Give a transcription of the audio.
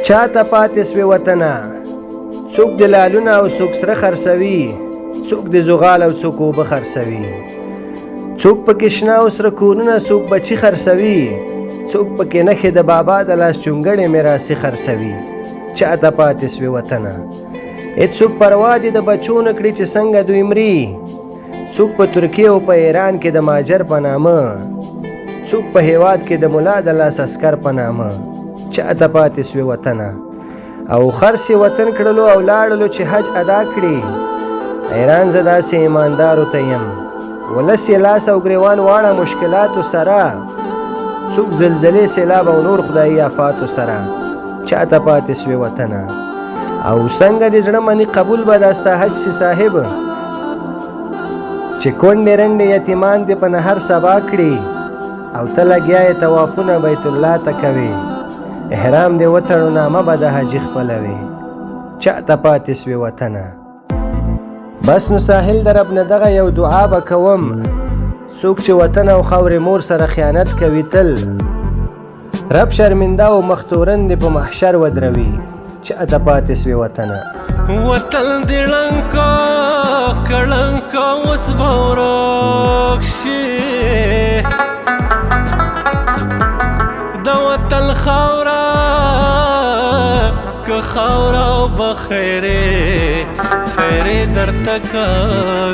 چاته پاتې سوې وطنه څوک د لالونه او څوک سره خرڅوي څوک د زغال او څوک اوبه خرڅوي څوک پکې شنه او سره کورونه څوک بچي خرڅوي څوک پکې نښې د بابا د لاس چونګړې میراثي خرڅوي چاته پاتې سوې وطنه هېڅوک پروا دې د بچو نه کړي چې څنګه دوی مري څوک په ترکیه او په ایران کې د ماجر په نامه څوک په هېواد کې د ملا د لاس اسکر په نامه چاته پاتې سوې وطنه او خرڅ یې وطن کړلو او لاړلو چې حج ادا کړي حیران زه داسې ایماندارو ته یم ولس یې لاس او ګریوان واړه مشکلاتو سره څوک زلزلې سیلاب او نور خدایي آفاتو سره چاته پاتې سوې وطنه او څنګه دې زړه مني قبول به دا ستا حج سي صاحب چې کونډې رنډې یتیمان دې په نهر سبا کړي او ته لګیا یې طوافونه بیت الله ته کوې احرام دې وتړو نامه به د حاجي خپلوې چاته پاتې سوې وطنه بس نو ساحل د رب نه دغه یو دعا به کوم څوک چې وطن او خاورې مور سره خیانت کوي تل رب شرمنده او مختورن دې په محشر ودروي چاته پاتې سوې وطنه وطن دې ړنګه کړنګه اوس به ورک شي د وطن خاوره که خاوره او به خیرې درته کوي